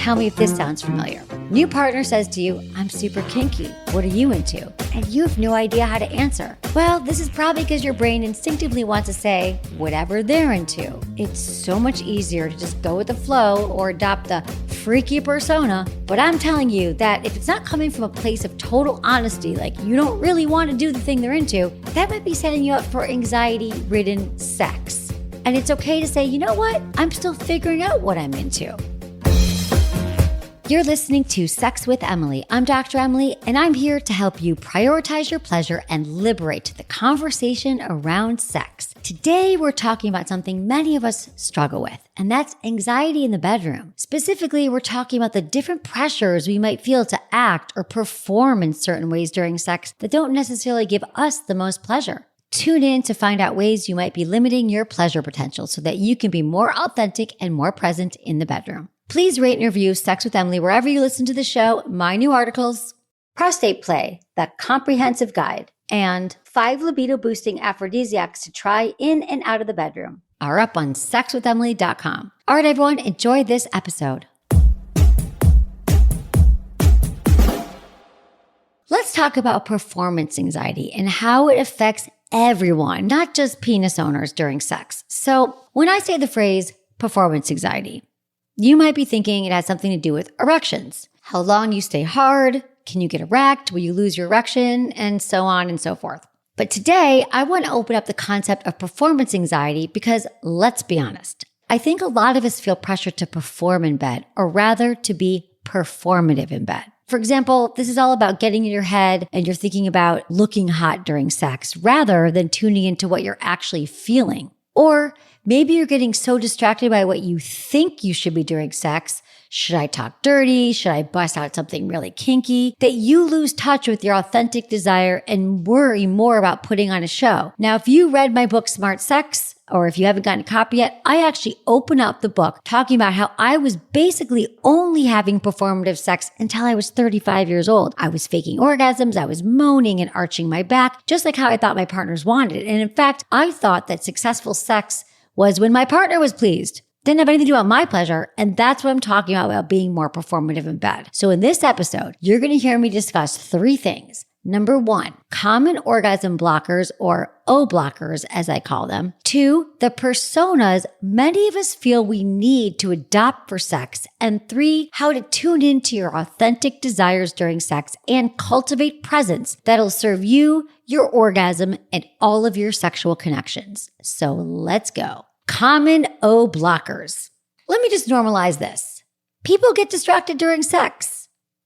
tell me if this sounds familiar. New partner says to you, I'm super kinky. What are you into? And you have no idea how to answer. Well, this is probably because your brain instinctively wants to say whatever they're into. It's so much easier to just go with the flow or adopt the freaky persona. But I'm telling you that if it's not coming from a place of total honesty, like you don't really want to do the thing they're into, that might be setting you up for anxiety-ridden sex. And it's okay to say, you know what? I'm still figuring out what I'm into. You're listening to Sex with Emily. I'm Dr. Emily, and I'm here to help you prioritize your pleasure and liberate the conversation around sex. Today, we're talking about something many of us struggle with, and that's anxiety in the bedroom. Specifically, we're talking about the different pressures we might feel to act or perform in certain ways during sex that don't necessarily give us the most pleasure. Tune in to find out ways you might be limiting your pleasure potential so that you can be more authentic and more present in the bedroom. Please rate and review Sex with Emily wherever you listen to the show, my new articles, Prostate Play, the Comprehensive Guide, and 5 libido-boosting aphrodisiacs to try in and out of the bedroom are up on sexwithemily.com. All right, everyone, enjoy this episode. Let's talk about performance anxiety and how it affects everyone, not just penis owners during sex. So when I say the phrase performance anxiety, you might be thinking it has something to do with erections. How long you stay hard, can you get erect, will you lose your erection, and so on and so forth. But today, I want to open up the concept of performance anxiety because, let's be honest, I think a lot of us feel pressure to perform in bed, or rather to be performative in bed. For example, this is all about getting in your head and you're thinking about looking hot during sex rather than tuning into what you're actually feeling. Or maybe you're getting so distracted by what you think you should be during sex. Should I talk dirty? Should I bust out something really kinky? That you lose touch with your authentic desire and worry more about putting on a show. Now, if you read my book, Smart Sex, or if you haven't gotten a copy yet, I actually open up the book talking about how I was basically only having performative sex until I was 35 years old. I was faking orgasms, I was moaning and arching my back, just like how I thought my partners wanted it. And in fact, I thought that successful sex was when my partner was pleased. Didn't have anything to do with my pleasure. And that's what I'm talking about being more performative in bed. So in this episode, you're going to hear me discuss 3 things. Number 1, common orgasm blockers, or O blockers as I call them. 2, the personas many of us feel we need to adopt for sex. And 3, how to tune into your authentic desires during sex and cultivate presence that'll serve you, your orgasm, and all of your sexual connections. So let's go. Common O blockers. Let me just normalize this. People get distracted during sex.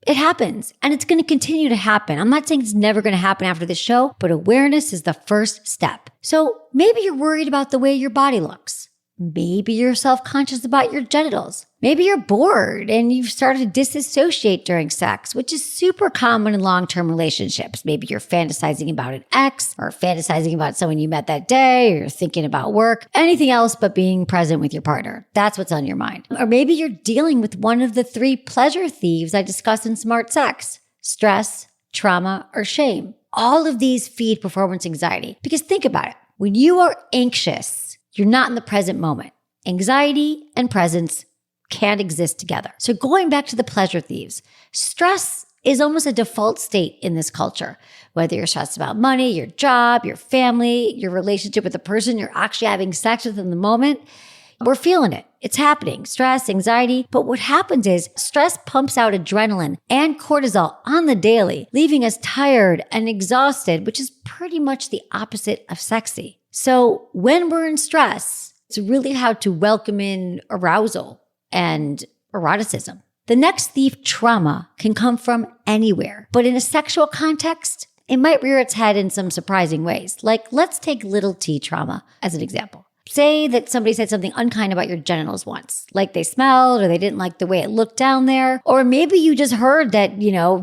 It happens, and it's going to continue to happen. I'm not saying it's never going to happen after this show, but awareness is the first step. So maybe you're worried about the way your body looks. Maybe you're self-conscious about your genitals. Maybe you're bored and you've started to disassociate during sex, which is super common in long-term relationships. Maybe you're fantasizing about an ex or fantasizing about someone you met that day, or you're thinking about work, anything else but being present with your partner. That's what's on your mind. Or maybe you're dealing with one of the 3 pleasure thieves I discussed in Smart Sex: stress, trauma, or shame. All of these feed performance anxiety because think about it. When you are anxious, you're not in the present moment. Anxiety and presence can't exist together. So going back to the pleasure thieves, stress is almost a default state in this culture. Whether you're stressed about money, your job, your family, your relationship with the person you're actually having sex with in the moment, we're feeling it. It's happening. Stress, anxiety. But what happens is stress pumps out adrenaline and cortisol on the daily, leaving us tired and exhausted, which is pretty much the opposite of sexy. So when we're in stress, it's really how to welcome in arousal and eroticism. The next thief, trauma, can come from anywhere, but in a sexual context, it might rear its head in some surprising ways. Like, let's take little t trauma as an example. Say that somebody said something unkind about your genitals once, like they smelled or they didn't like the way it looked down there. Or maybe you just heard that,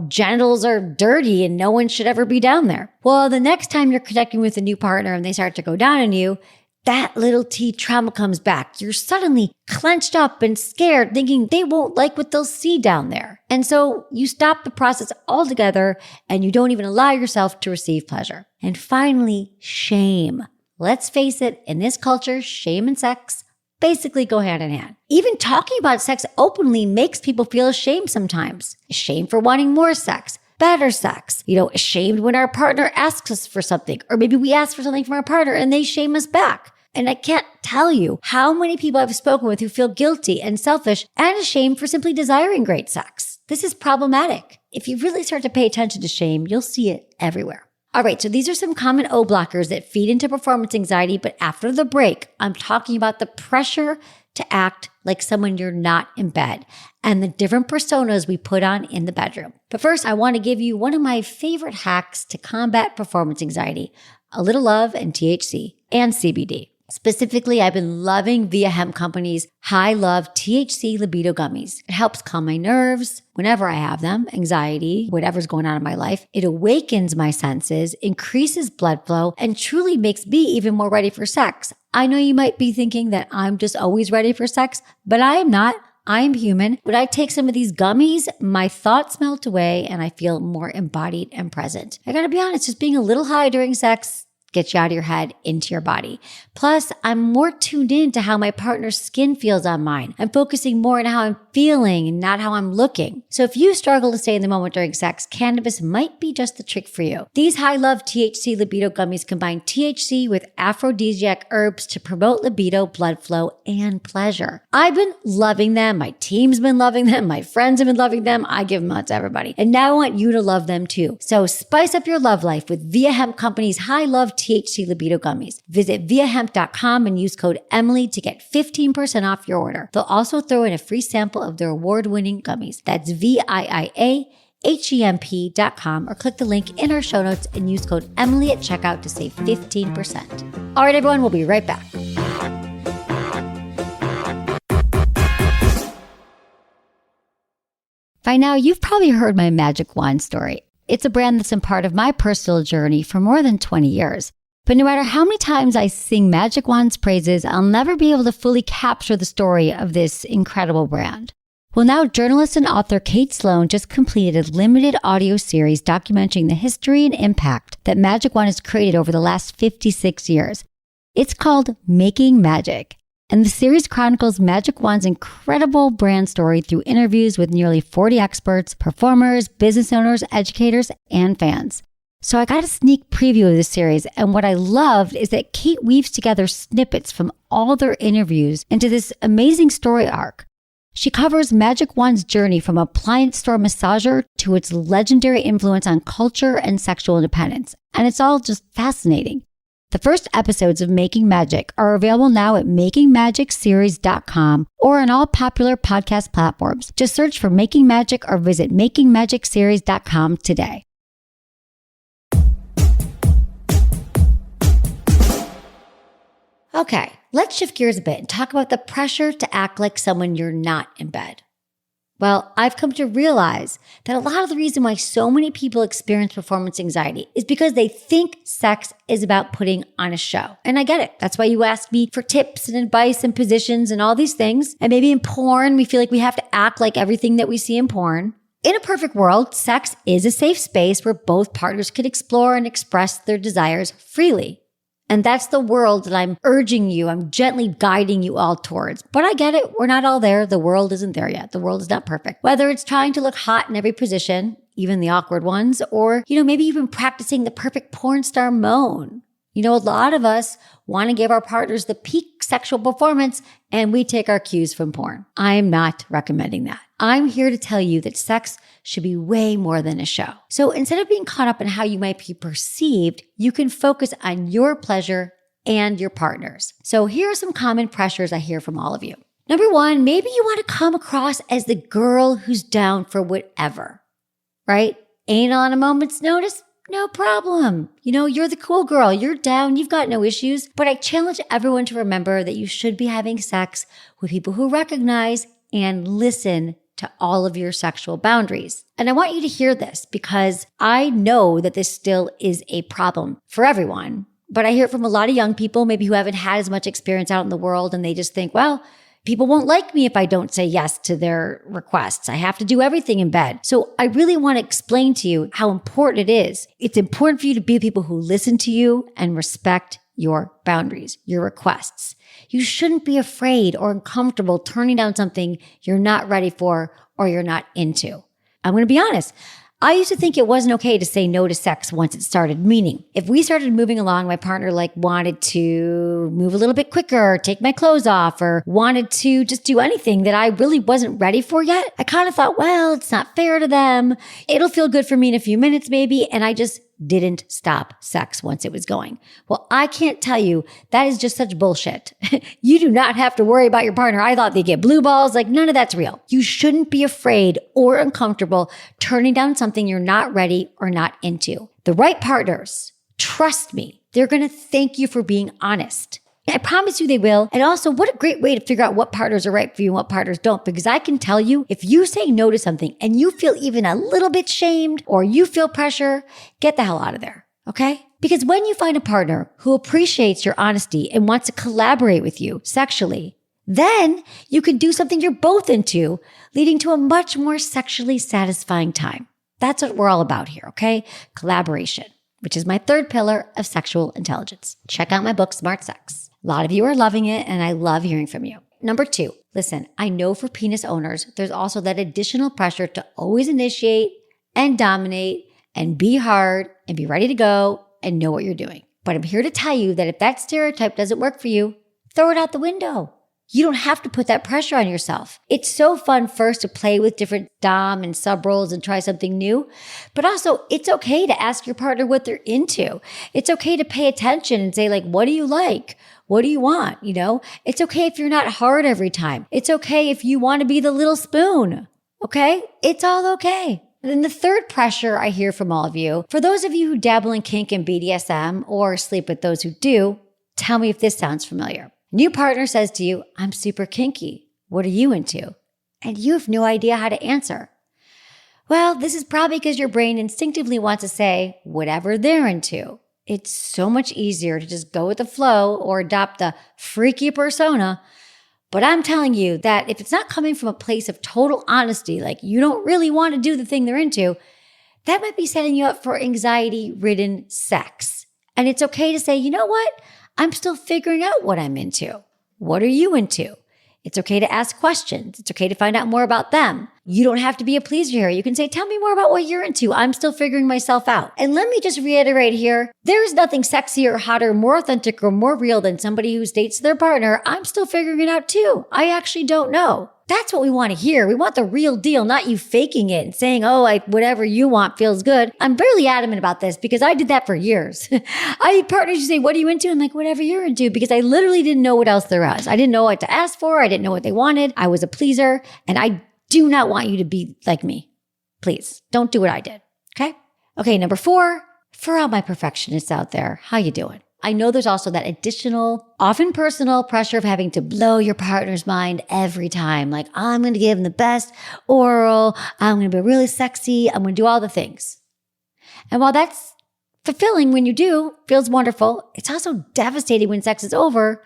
genitals are dirty and no one should ever be down there. Well, the next time you're connecting with a new partner and they start to go down on you, that little t trauma comes back. You're suddenly clenched up and scared, thinking they won't like what they'll see down there. And so you stop the process altogether and you don't even allow yourself to receive pleasure. And finally, shame. Let's face it, in this culture, shame and sex basically go hand in hand. Even talking about sex openly makes people feel ashamed sometimes. Ashamed for wanting more sex, better sex, ashamed when our partner asks us for something, or maybe we ask for something from our partner and they shame us back. And I can't tell you how many people I've spoken with who feel guilty and selfish and ashamed for simply desiring great sex. This is problematic. If you really start to pay attention to shame, you'll see it everywhere. All right, so these are some common O blockers that feed into performance anxiety, but after the break, I'm talking about the pressure to act like someone you're not in bed and the different personas we put on in the bedroom. But first, I want to give you one of my favorite hacks to combat performance anxiety: a little love and THC and CBD. Specifically, I've been loving Via Hemp Company's High Love THC Libido Gummies. It helps calm my nerves whenever I have them, anxiety, whatever's going on in my life. It awakens my senses, increases blood flow, and truly makes me even more ready for sex. I know you might be thinking that I'm just always ready for sex, but I am not. I am human. When I take some of these gummies, my thoughts melt away and I feel more embodied and present. I gotta be honest, just being a little high during sex gets you out of your head into your body. Plus, I'm more tuned in to how my partner's skin feels on mine. I'm focusing more on how I'm feeling and not how I'm looking. So if you struggle to stay in the moment during sex, cannabis might be just the trick for you. These High Love THC Libido Gummies combine THC with aphrodisiac herbs to promote libido, blood flow, and pleasure. I've been loving them. My team's been loving them. My friends have been loving them. I give them out to everybody. And now I want you to love them too. So spice up your love life with Via Hemp Company's High Love THC Libido Gummies. Visit viahemp.com and use code Emily to get 15% off your order. They'll also throw in a free sample of their award-winning gummies. That's VIIAHEMP.com, or click the link in our show notes and use code Emily at checkout to save 15%. All right, everyone, we'll be right back. By now, you've probably heard my Magic Wand story. It's a brand that's been part of my personal journey for more than 20 years. But no matter how many times I sing Magic Wand's praises, I'll never be able to fully capture the story of this incredible brand. Well, now journalist and author Kate Sloan just completed a limited audio series documenting the history and impact that Magic Wand has created over the last 56 years. It's called Making Magic. And the series chronicles Magic Wand's incredible brand story through interviews with nearly 40 experts, performers, business owners, educators, and fans. So I got a sneak preview of this series, and what I loved is that Kate weaves together snippets from all their interviews into this amazing story arc. She covers Magic Wand's journey from appliance store massager to its legendary influence on culture and sexual independence, and it's all just fascinating. The first episodes of Making Magic are available now at makingmagicseries.com or on all popular podcast platforms. Just search for Making Magic or visit makingmagicseries.com today. Okay, let's shift gears a bit and talk about the pressure to act like someone you're not in bed. Well, I've come to realize that a lot of the reason why so many people experience performance anxiety is because they think sex is about putting on a show. And I get it. That's why you ask me for tips and advice and positions and all these things. And maybe in porn, we feel like we have to act like everything that we see in porn. In a perfect world, sex is a safe space where both partners could explore and express their desires freely. And that's the world that I'm gently guiding you all towards. But I get it. We're not all there. The world isn't there yet. The world is not perfect. Whether it's trying to look hot in every position, even the awkward ones, or, maybe even practicing the perfect porn star moan. A lot of us want to give our partners the peak sexual performance, and we take our cues from porn. I'm not recommending that. I'm here to tell you that sex should be way more than a show. So instead of being caught up in how you might be perceived, you can focus on your pleasure and your partner's. So here are some common pressures I hear from all of you. Number one, maybe you want to come across as the girl who's down for whatever, right? Anal on a moment's notice? No problem. You're the cool girl. You're down. You've got no issues. But I challenge everyone to remember that you should be having sex with people who recognize and listen to all of your sexual boundaries. And I want you to hear this because I know that this still is a problem for everyone. But I hear it from a lot of young people, maybe who haven't had as much experience out in the world, and they just think, well, people won't like me if I don't say yes to their requests. I have to do everything in bed. So I really want to explain to you how important it is. It's important for you to be with people who listen to you and respect your boundaries, your requests. You shouldn't be afraid or uncomfortable turning down something you're not ready for or you're not into. I'm going to be honest. I used to think it wasn't okay to say no to sex once it started, meaning if we started moving along, my partner wanted to move a little bit quicker, or take my clothes off, or wanted to just do anything that I really wasn't ready for yet. I kind of thought, well, it's not fair to them. It'll feel good for me in a few minutes maybe. And I just didn't stop sex once it was going. Well, I can't tell you, that is just such bullshit. You do not have to worry about your partner. I thought they get blue balls. None of that's real. You shouldn't be afraid or uncomfortable turning down something you're not ready or not into. The right partners, trust me, they're going to thank you for being honest. I promise you they will. And also, what a great way to figure out what partners are right for you and what partners don't. Because I can tell you, if you say no to something and you feel even a little bit shamed or you feel pressure, get the hell out of there. Okay? Because when you find a partner who appreciates your honesty and wants to collaborate with you sexually, then you can do something you're both into, leading to a much more sexually satisfying time. That's what we're all about here, okay? Collaboration, which is my third pillar of sexual intelligence. Check out my book, Smart Sex. A lot of you are loving it, and I love hearing from you. Number 2, listen, I know for penis owners, there's also that additional pressure to always initiate and dominate and be hard and be ready to go and know what you're doing. But I'm here to tell you that if that stereotype doesn't work for you, throw it out the window. You don't have to put that pressure on yourself. It's so fun first to play with different dom and sub roles and try something new. But also, it's okay to ask your partner what they're into. It's okay to pay attention and say, what do you like? What do you want? It's okay if you're not hard every time. It's okay if you want to be the little spoon. Okay? It's all okay. And then the third pressure I hear from all of you, for those of you who dabble in kink and BDSM or sleep with those who do, tell me if this sounds familiar. New partner says to you, I'm super kinky. What are you into? And you have no idea how to answer. Well, this is probably because your brain instinctively wants to say whatever they're into. It's so much easier to just go with the flow or adopt the freaky persona. But I'm telling you that if it's not coming from a place of total honesty, you don't really want to do the thing they're into, that might be setting you up for anxiety-ridden sex. And it's okay to say, you know what? I'm still figuring out what I'm into. What are you into? It's okay to ask questions. It's okay to find out more about them. You don't have to be a pleaser here. You can say, tell me more about what you're into. I'm still figuring myself out. And let me just reiterate here, there's nothing sexier, hotter, more authentic, or more real than somebody who states to their partner, I'm still figuring it out too. I actually don't know. That's what we want to hear. We want the real deal, not you faking it and saying, whatever you want feels good. I'm really adamant about this because I did that for years. I had partners who say, what are you into? I'm like, whatever you're into, because I literally didn't know what else there was. I didn't know what to ask for. I didn't know what they wanted. I was a pleaser, and I do not want you to be like me. Please don't do what I did. Okay. Number 4, for all my perfectionists out there, how you doing? I know there's also that additional, often personal pressure of having to blow your partner's mind every time. I'm going to give them the best oral. I'm going to be really sexy. I'm going to do all the things. And while that's fulfilling when you do, feels wonderful, it's also devastating when sex is over.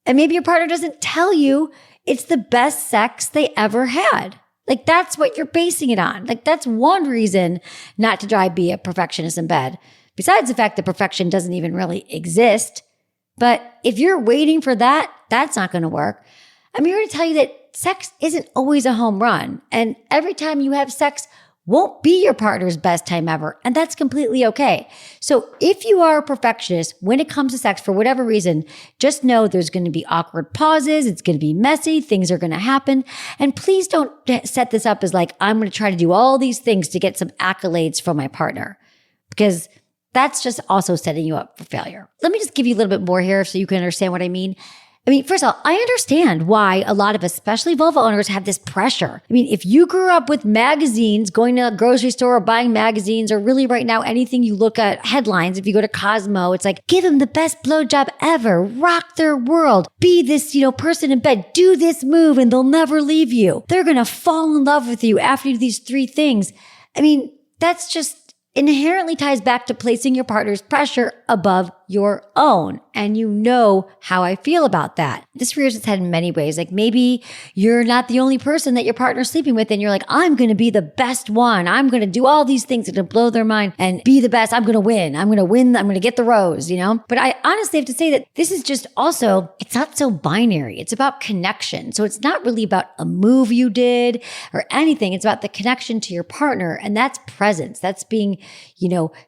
And maybe your partner doesn't tell you it's the best sex they ever had. That's what you're basing it on. That's one reason not to be a perfectionist in bed. Besides the fact that perfection doesn't even really exist. But if you're waiting for that, that's not going to work. I'm here to tell you that sex isn't always a home run. And every time you have sex won't be your partner's best time ever. And that's completely okay. So if you are a perfectionist when it comes to sex for whatever reason, just know there's going to be awkward pauses. It's going to be messy. Things are going to happen. And please don't set this up as I'm going to try to do all these things to get some accolades from my partner. Because that's just also setting you up for failure. Let me just give you a little bit more here so you can understand what I mean. First of all, I understand why a lot of especially vulva owners have this pressure. If you grew up with magazines, going to a grocery store or buying magazines, or really right now, anything you look at headlines, if you go to Cosmo, it's give them the best blowjob ever, rock their world, be this, person in bed, do this move and they'll never leave you. They're going to fall in love with you after you do these 3 things. That's just inherently ties back to placing your partner's pressure above your own. And you know how I feel about that. This rears its head in many ways. Like maybe you're not the only person that your partner's sleeping with and you're like, I'm going to be the best one. I'm going to do all these things to blow their mind and be the best. I'm going to win. I'm going to get the rose, But I honestly have to say that this is just also, it's not so binary. It's about connection. So it's not really about a move you did or anything. It's about the connection to your partner. And that's presence. That's being,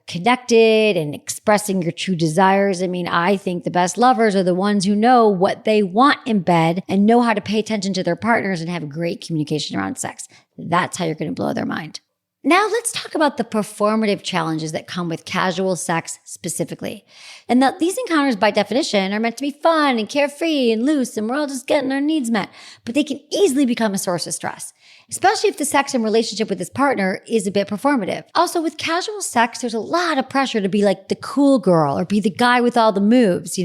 connected and expressing your true desires. I mean, I think the best lovers are the ones who know what they want in bed and know how to pay attention to their partners and have great communication around sex. That's how you're going to blow their mind. Now let's talk about the performative challenges that come with casual sex specifically. And these encounters by definition are meant to be fun and carefree and loose and we're all just getting our needs met, but they can easily become a source of stress, especially if the sex and relationship with this partner is a bit performative. Also, with casual sex, there's a lot of pressure to be like the cool girl or be the guy with all the moves.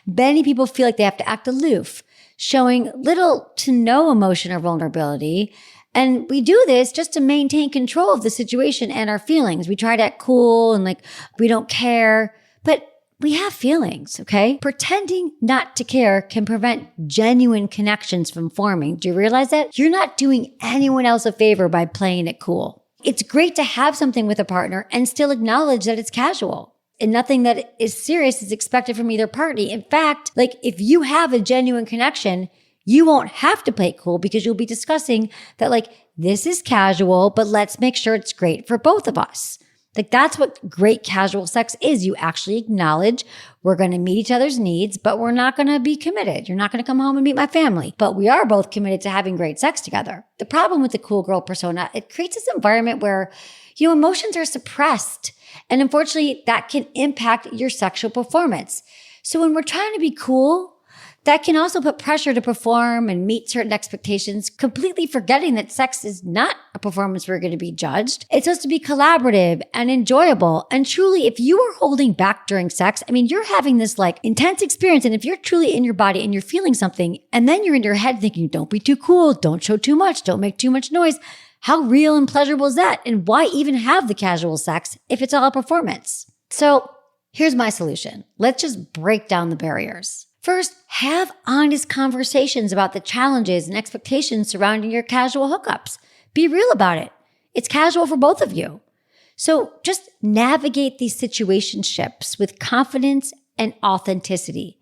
Many people feel like they have to act aloof, showing little to no emotion or vulnerability. And we do this just to maintain control of the situation and our feelings. We try to act cool and like we don't care, but we have feelings, okay? Pretending not to care can prevent genuine connections from forming. Do you realize that? You're not doing anyone else a favor by playing it cool. It's great to have something with a partner and still acknowledge that it's casual. And nothing that is serious is expected from either party. In fact, if you have a genuine connection, you won't have to play it cool because you'll be discussing that this is casual, but let's make sure it's great for both of us. That's what great casual sex is. You actually acknowledge we're going to meet each other's needs, but we're not going to be committed. You're not going to come home and meet my family, but we are both committed to having great sex together. The problem with the cool girl persona, it creates this environment where, emotions are suppressed. And unfortunately, that can impact your sexual performance. So when we're trying to be cool, that can also put pressure to perform and meet certain expectations, completely forgetting that sex is not a performance where you're going to be judged. It's supposed to be collaborative and enjoyable. And truly, if you are holding back during sex, you're having this intense experience. And if you're truly in your body and you're feeling something, and then you're in your head thinking, don't be too cool, don't show too much, don't make too much noise. How real and pleasurable is that? And why even have the casual sex if it's all a performance? So here's my solution. Let's just break down the barriers. First, have honest conversations about the challenges and expectations surrounding your casual hookups. Be real about it. It's casual for both of you. So just navigate these situationships with confidence and authenticity.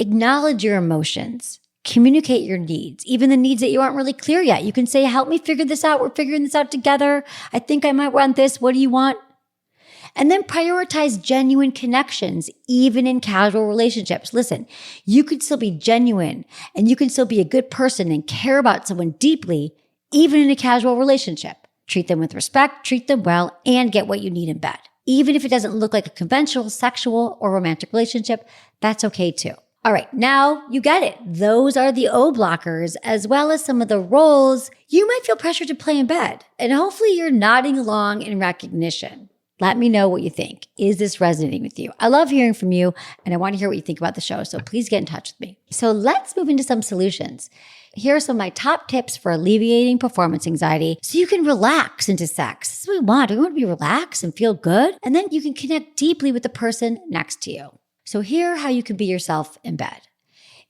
Acknowledge your emotions. Communicate your needs, even the needs that you aren't really clear yet. You can say, help me figure this out. We're figuring this out together. I think I might want this. What do you want? And then prioritize genuine connections, even in casual relationships. Listen, you can still be genuine and you can still be a good person and care about someone deeply, even in a casual relationship. Treat them with respect, treat them well, and get what you need in bed. Even if it doesn't look like a conventional sexual or romantic relationship, that's okay too. All right, now you get it. Those are the O blockers, as well as some of the roles you might feel pressured to play in bed. And hopefully you're nodding along in recognition. Let me know what you think. Is this resonating with you? I love hearing from you, and I want to hear what you think about the show, so please get in touch with me. So let's move into some solutions. Here are some of my top tips for alleviating performance anxiety so you can relax into sex. This is what we want. We want to be relaxed and feel good, and then you can connect deeply with the person next to you. So here are how you can be yourself in bed.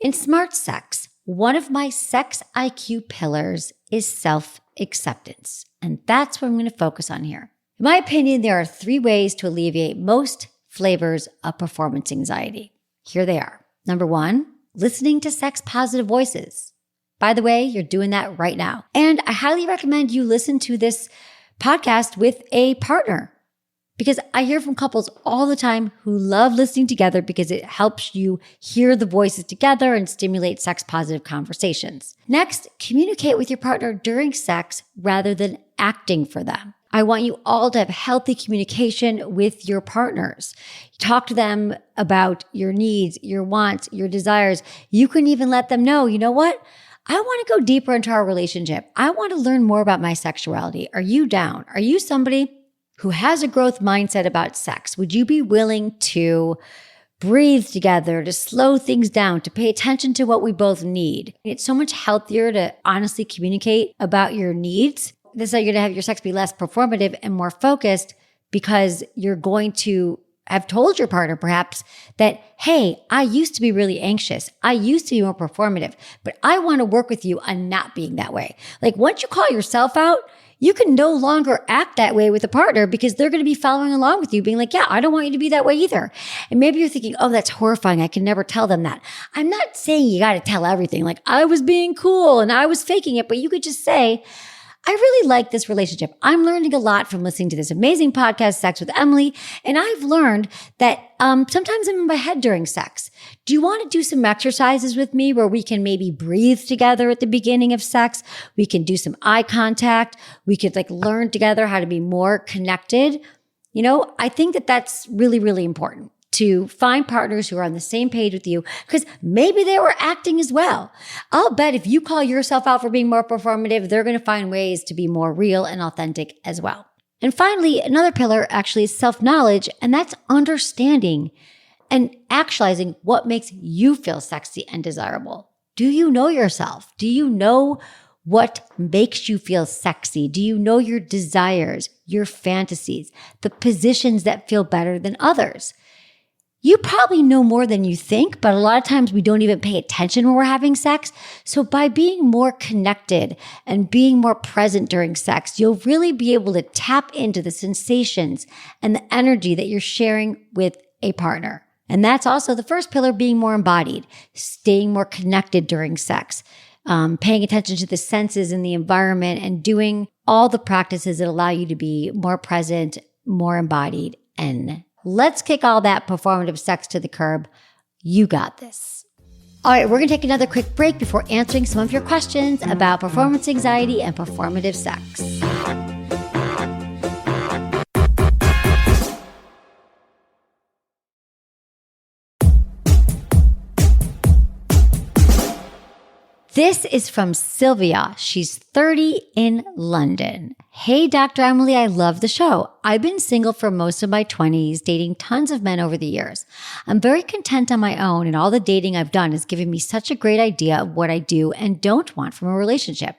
In smart sex, one of my sex IQ pillars is self-acceptance, and that's what I'm going to focus on here. In my opinion, there are 3 ways to alleviate most flavors of performance anxiety. Here they are. Number 1, listening to sex-positive voices. By the way, you're doing that right now. And I highly recommend you listen to this podcast with a partner, because I hear from couples all the time who love listening together because it helps you hear the voices together and stimulate sex-positive conversations. Next, communicate with your partner during sex rather than acting for them. I want you all to have healthy communication with your partners. Talk to them about your needs, your wants, your desires. You can even let them know, you know what? I want to go deeper into our relationship. I want to learn more about my sexuality. Are you down? Are you somebody who has a growth mindset about sex? Would you be willing to breathe together, to slow things down, to pay attention to what we both need? It's so much healthier to honestly communicate about your needs. This is how you're going to have your sex be less performative and more focused, because you're going to have told your partner perhaps that, hey, I used to be really anxious. I used to be more performative, but I want to work with you on not being that way. Like once you call yourself out, you can no longer act that way with a partner because they're going to be following along with you being like, yeah, I don't want you to be that way either. And maybe you're thinking, oh, that's horrifying. I can never tell them that. I'm not saying you got to tell everything. Like I was being cool and I was faking it, but you could just say, I really like this relationship. I'm learning a lot from listening to this amazing podcast, Sex with Emily. And I've learned that sometimes I'm in my head during sex. Do you want to do some exercises with me where we can maybe breathe together at the beginning of sex? We can do some eye contact. We could learn together how to be more connected. I think that that's really, really important to find partners who are on the same page with you because maybe they were acting as well. I'll bet if you call yourself out for being more performative, they're going to find ways to be more real and authentic as well. And finally, another pillar actually is self-knowledge, and that's understanding and actualizing what makes you feel sexy and desirable. Do you know yourself? Do you know what makes you feel sexy? Do you know your desires, your fantasies, the positions that feel better than others? You probably know more than you think, but a lot of times we don't even pay attention when we're having sex. So by being more connected and being more present during sex, you'll really be able to tap into the sensations and the energy that you're sharing with a partner. And that's also the first pillar, being more embodied, staying more connected during sex, paying attention to the senses and the environment, and doing all the practices that allow you to be more present, more embodied, and let's kick all that performative sex to the curb. You got this. All right, we're going to take another quick break before answering some of your questions about performance anxiety and performative sex. This is from Sylvia. She's 30 in London. Hey, Dr. Emily, I love the show. I've been single for most of my 20s, dating tons of men over the years. I'm very content on my own, and all the dating I've done has given me such a great idea of what I do and don't want from a relationship.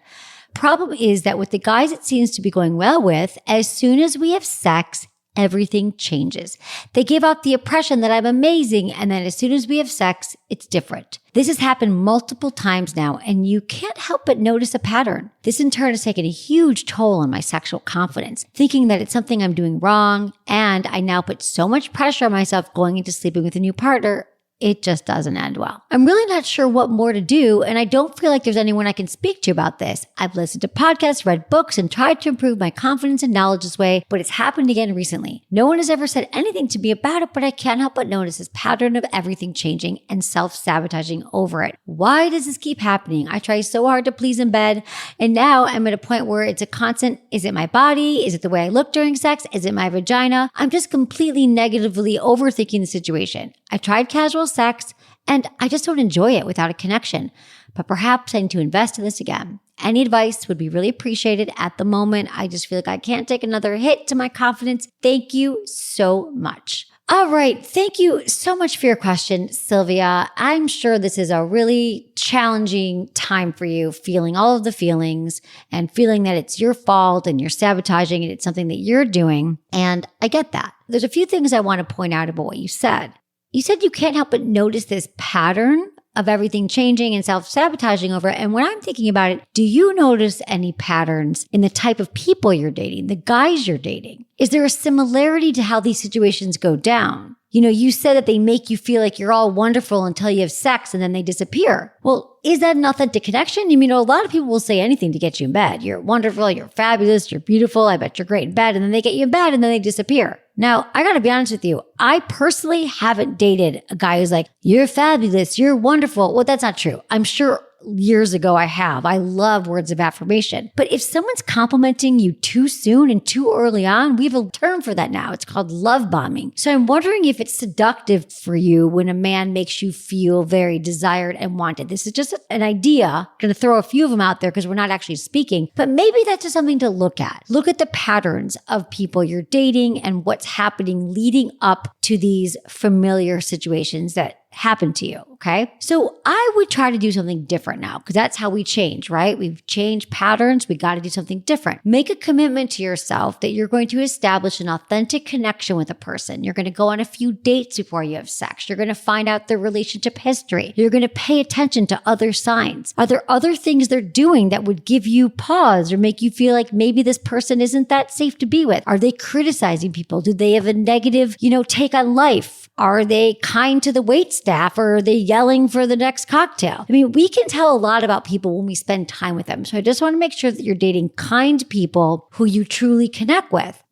Problem is that with the guys it seems to be going well with, as soon as we have sex, everything changes. They give out the impression that I'm amazing, and then as soon as we have sex, it's different. This has happened multiple times now, and you can't help but notice a pattern. This in turn has taken a huge toll on my sexual confidence, thinking that it's something I'm doing wrong, and I now put so much pressure on myself going into sleeping with a new partner. It just doesn't end well. I'm really not sure what more to do, and I don't feel like there's anyone I can speak to about this. I've listened to podcasts, read books, and tried to improve my confidence and knowledge this way, but it's happened again recently. No one has ever said anything to me about it, but I can't help but notice this pattern of everything changing and self-sabotaging over it. Why does this keep happening? I try so hard to please in bed, and now I'm at a point where it's a constant, is it my body? Is it the way I look during sex? Is it my vagina? I'm just completely negatively overthinking the situation. I tried casual sex, and I just don't enjoy it without a connection. But perhaps I need to invest in this again. Any advice would be really appreciated at the moment. I just feel like I can't take another hit to my confidence. Thank you so much. All right. Thank you so much for your question, Sylvia. I'm sure this is a really challenging time for you, feeling all of the feelings and feeling that it's your fault and you're sabotaging and it's something that you're doing. And I get that. There's a few things I want to point out about what you said. You said you can't help but notice this pattern of everything changing and self-sabotaging over it. And when I'm thinking about it, do you notice any patterns in the type of people you're dating, the guys you're dating? Is there a similarity to how these situations go down? You said that they make you feel like you're all wonderful until you have sex and then they disappear. Well, is that an authentic connection? A lot of people will say anything to get you in bed. You're wonderful, you're fabulous, you're beautiful, I bet you're great in bed, and then they get you in bed and then they disappear. Now, I gotta be honest with you. I personally haven't dated a guy who's like, you're fabulous, you're wonderful. Well, that's not true. I'm sure years ago I have. I love words of affirmation. But if someone's complimenting you too soon and too early on, we have a term for that now. It's called love bombing. So I'm wondering if it's seductive for you when a man makes you feel very desired and wanted. This is just an idea. I'm going to throw a few of them out there because we're not actually speaking, but maybe that's just something to look at. Look at the patterns of people you're dating and what's happening leading up to these familiar situations that happened to you. Okay. So I would try to do something different now because that's how we change, right? We've changed patterns. We got to do something different. Make a commitment to yourself that you're going to establish an authentic connection with a person. You're going to go on a few dates before you have sex. You're going to find out their relationship history. You're going to pay attention to other signs. Are there other things they're doing that would give you pause or make you feel like maybe this person isn't that safe to be with? Are they criticizing people? Do they have a negative, take on life? Are they kind to the wait staff or are they yelling for the next cocktail? I mean, we can tell a lot about people when we spend time with them. So I just want to make sure that you're dating kind people who you truly connect with.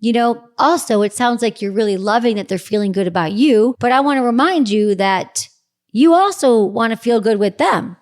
Also, it sounds like you're really loving that they're feeling good about you, but I want to remind you that you also want to feel good with them.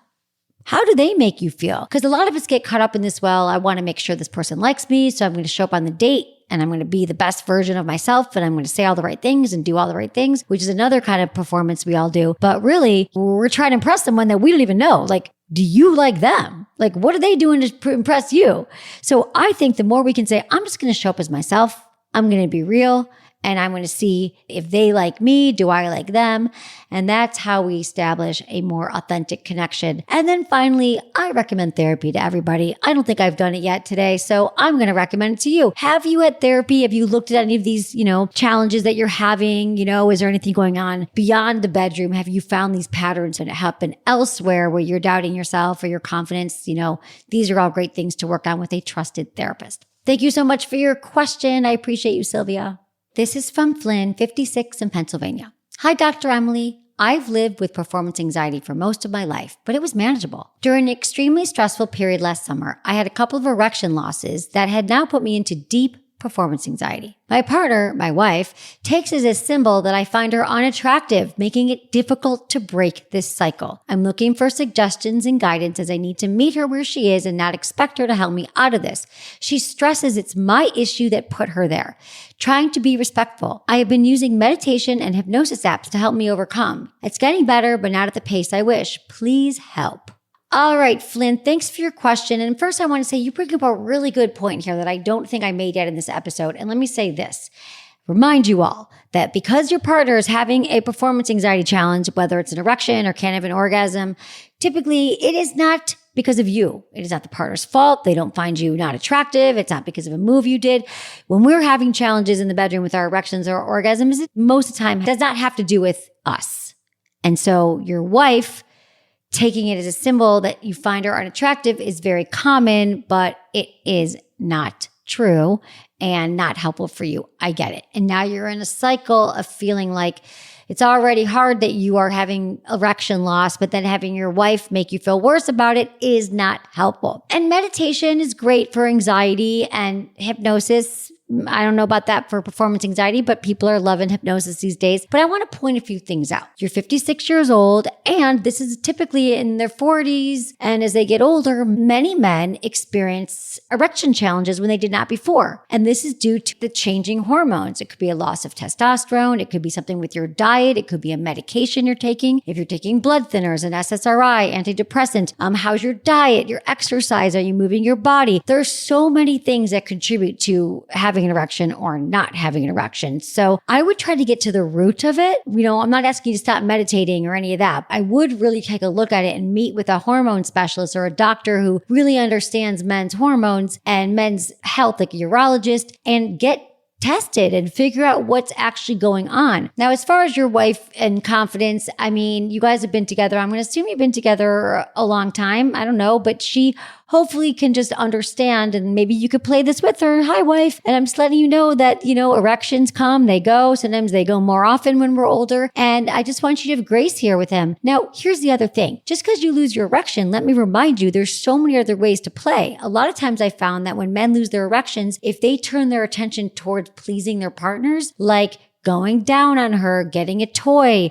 How do they make you feel? Because a lot of us get caught up in this, I want to make sure this person likes me, so I'm going to show up on the date and I'm going to be the best version of myself and I'm going to say all the right things and do all the right things, which is another kind of performance we all do. But really, we're trying to impress someone that we don't even know. Like, do you like them? Like, what are they doing to impress you? So I think the more we can say, I'm just going to show up as myself. I'm going to be real. And I'm going to see if they like me, do I like them? And that's how we establish a more authentic connection. And then finally, I recommend therapy to everybody. I don't think I've done it yet today, so I'm going to recommend it to you. Have you had therapy? Have you looked at any of these, challenges that you're having? Is there anything going on beyond the bedroom? Have you found these patterns that happen elsewhere where you're doubting yourself or your confidence? These are all great things to work on with a trusted therapist. Thank you so much for your question. I appreciate you, Sylvia. This is from Flynn, 56 in Pennsylvania. Hi, Dr. Emily. I've lived with performance anxiety for most of my life, but it was manageable. During an extremely stressful period last summer, I had a couple of erection losses that had now put me into deep performance anxiety. My partner, my wife, takes it as a symbol that I find her unattractive, making it difficult to break this cycle. I'm looking for suggestions and guidance as I need to meet her where she is and not expect her to help me out of this. She stresses it's my issue that put her there. Trying to be respectful. I have been using meditation and hypnosis apps to help me overcome. It's getting better, but not at the pace I wish. Please help. All right, Flynn, thanks for your question. And first, I want to say you bring up a really good point here that I don't think I made yet in this episode. And let me say this. Remind you all that because your partner is having a performance anxiety challenge, whether it's an erection or can't have an orgasm, typically it is not because of you. It is not the partner's fault. They don't find you not attractive. It's not because of a move you did. When we're having challenges in the bedroom with our erections or orgasms, most of the time does not have to do with us. And so your wife taking it as a symbol that you find her unattractive is very common, but it is not true and not helpful for you. I get it. And now you're in a cycle of feeling like it's already hard that you are having erection loss, but then having your wife make you feel worse about it is not helpful. And meditation is great for anxiety and hypnosis. I don't know about that for performance anxiety, but people are loving hypnosis these days. But I want to point a few things out. You're 56 years old, and this is typically in their 40s. And as they get older, many men experience erection challenges when they did not before. And this is due to the changing hormones. It could be a loss of testosterone. It could be something with your diet. It could be a medication you're taking. If you're taking blood thinners, an SSRI, antidepressant, how's your diet, your exercise? Are you moving your body? There's so many things that contribute to having an erection or not having an erection. So I would try to get to the root of it. I'm not asking you to stop meditating or any of that. I would really take a look at it and meet with a hormone specialist or a doctor who really understands men's hormones and men's health, like a urologist, and get tested and figure out what's actually going on. Now, as far as your wife and confidence, you guys have been together. I'm going to assume you've been together a long time. I don't know, but she hopefully can just understand, and maybe you could play this with her. Hi, wife. And I'm just letting you know that, erections come, they go. Sometimes they go more often when we're older. And I just want you to have grace here with him. Now, here's the other thing. Just because you lose your erection, let me remind you, there's so many other ways to play. A lot of times I found that when men lose their erections, if they turn their attention towards pleasing their partners, like going down on her, getting a toy,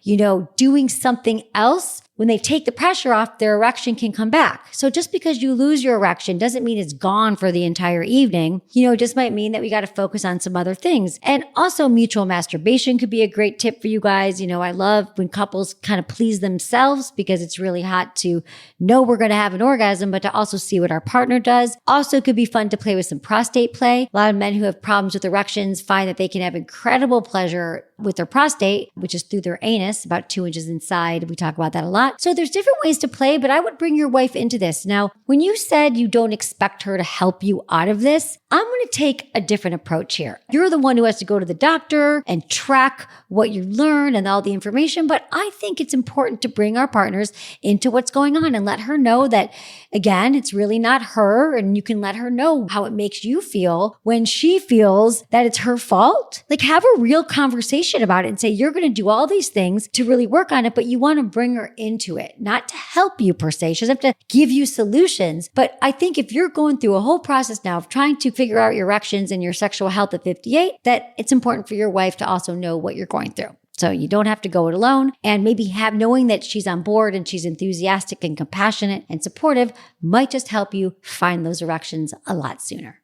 doing something else, when they take the pressure off, their erection can come back. So just because you lose your erection doesn't mean it's gone for the entire evening. It just might mean that we got to focus on some other things. And also mutual masturbation could be a great tip for you guys. I love when couples kind of please themselves because it's really hot to know we're going to have an orgasm, but to also see what our partner does. Also could be fun to play with some prostate play. A lot of men who have problems with erections find that they can have incredible pleasure with their prostate, which is through their anus, about 2 inches inside. We talk about that a lot. So there's different ways to play, but I would bring your wife into this. Now, when you said you don't expect her to help you out of this, I'm going to take a different approach here. You're the one who has to go to the doctor and track what you learn and all the information, but I think it's important to bring our partners into what's going on and let her know that, again, it's really not her, and you can let her know how it makes you feel when she feels that it's her fault. Like, have a real conversation about it and say, you're going to do all these things to really work on it, but you want to bring her into it, not to help you per se. She doesn't have to give you solutions. But I think if you're going through a whole process now of trying to figure out your erections and your sexual health at 58, that it's important for your wife to also know what you're going through. So you don't have to go it alone, and maybe knowing that she's on board and she's enthusiastic and compassionate and supportive might just help you find those erections a lot sooner.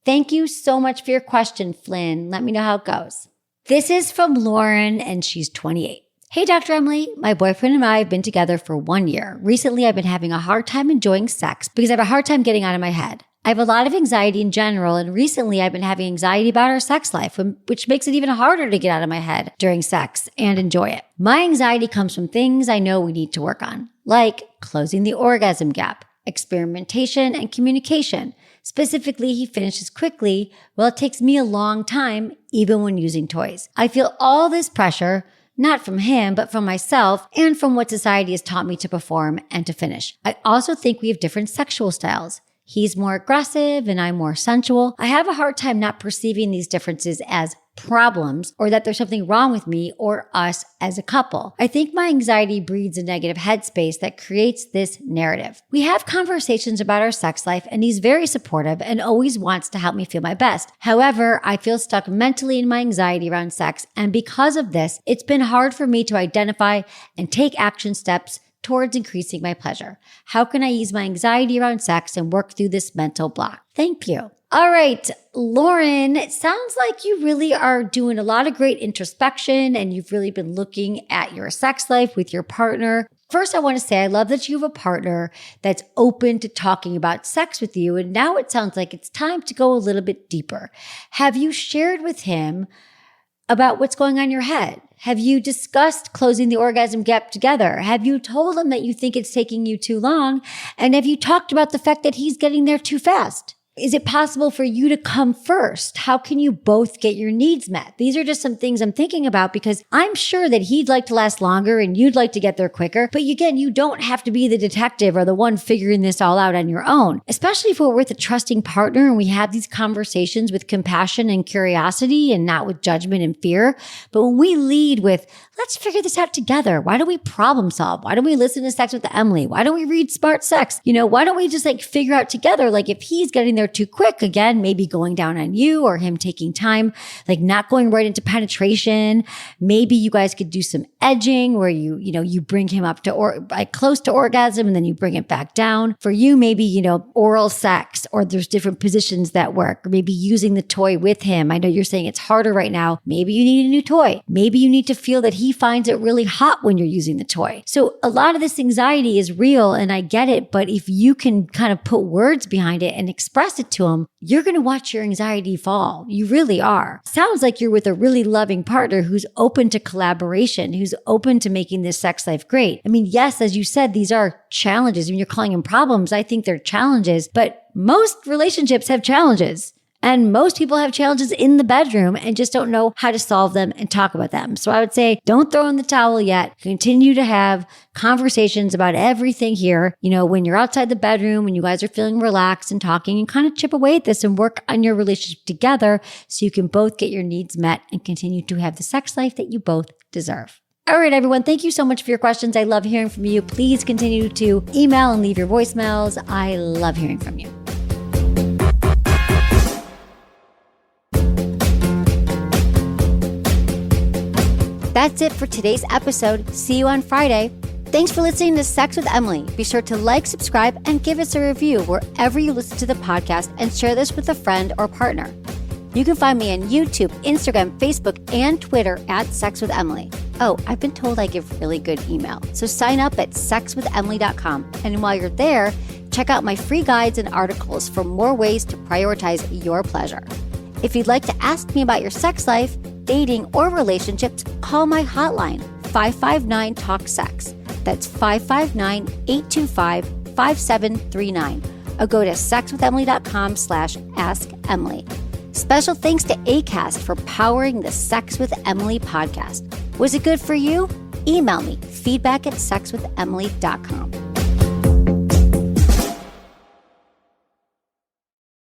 Thank you so much for your question, Flynn. Let me know how it goes. This is from Lauren, and she's 28. Hey, Dr. Emily, my boyfriend and I have been together for 1 year. Recently, I've been having a hard time enjoying sex because I have a hard time getting out of my head. I have a lot of anxiety in general, and recently I've been having anxiety about our sex life, which makes it even harder to get out of my head during sex and enjoy it. My anxiety comes from things I know we need to work on, like closing the orgasm gap, experimentation, and communication. Specifically, he finishes quickly, while it takes me a long time, even when using toys. I feel all this pressure, not from him, but from myself and from what society has taught me to perform and to finish. I also think we have different sexual styles. He's more aggressive and I'm more sensual. I have a hard time not perceiving these differences as problems or that there's something wrong with me or us as a couple. I think my anxiety breeds a negative headspace that creates this narrative. We have conversations about our sex life, and he's very supportive and always wants to help me feel my best. However, I feel stuck mentally in my anxiety around sex, and because of this, it's been hard for me to identify and take action steps towards increasing my pleasure. How can I ease my anxiety around sex and work through this mental block? Thank you. All right, Lauren, it sounds like you really are doing a lot of great introspection and you've really been looking at your sex life with your partner. First, I want to say I love that you have a partner that's open to talking about sex with you. And now it sounds like it's time to go a little bit deeper. Have you shared with him about what's going on in your head? Have you discussed closing the orgasm gap together? Have you told him that you think it's taking you too long? And have you talked about the fact that he's getting there too fast? Is it possible for you to come first? How can you both get your needs met? These are just some things I'm thinking about because I'm sure that he'd like to last longer and you'd like to get there quicker. But again, you don't have to be the detective or the one figuring this all out on your own, especially if we're with a trusting partner and we have these conversations with compassion and curiosity and not with judgment and fear. But when we lead with, let's figure this out together. Why don't we problem solve? Why don't we listen to Sex with Emily? Why don't we read Smart Sex? Why don't we just figure out together, if he's getting there too quick, again, maybe going down on you or him taking time, not going right into penetration. Maybe you guys could do some edging where you bring him up to close to orgasm and then you bring it back down. For you, maybe, oral sex, or there's different positions that work, or maybe using the toy with him. I know you're saying it's harder right now. Maybe you need a new toy. Maybe you need to feel that he finds it really hot when you're using the toy. So a lot of this anxiety is real and I get it, but if you can kind of put words behind it and express it to him, you're going to watch your anxiety fall. You really are. Sounds like you're with a really loving partner who's open to collaboration, who's open to making this sex life great. I mean, yes, as you said, these are challenges. When you're calling them problems, I think they're challenges, but most relationships have challenges. And most people have challenges in the bedroom and just don't know how to solve them and talk about them. So I would say, don't throw in the towel yet. Continue to have conversations about everything here. When you're outside the bedroom, when you guys are feeling relaxed and talking, and kind of chip away at this and work on your relationship together so you can both get your needs met and continue to have the sex life that you both deserve. All right, everyone. Thank you so much for your questions. I love hearing from you. Please continue to email and leave your voicemails. I love hearing from you. That's it for today's episode. See you on Friday. Thanks for listening to Sex with Emily. Be sure to like, subscribe, and give us a review wherever you listen to the podcast, and share this with a friend or partner. You can find me on YouTube, Instagram, Facebook, and Twitter at Sex with Emily. Oh, I've been told I give really good email. So sign up at sexwithemily.com. And while you're there, check out my free guides and articles for more ways to prioritize your pleasure. If you'd like to ask me about your sex life, dating, or relationships, call my hotline, 559-TALK-SEX. That's 559-825-5739. Or go to sexwithemily.com/askemily. Special thanks to Acast for powering the Sex with Emily podcast. Was it good for you? Email me, feedback@sexwithemily.com.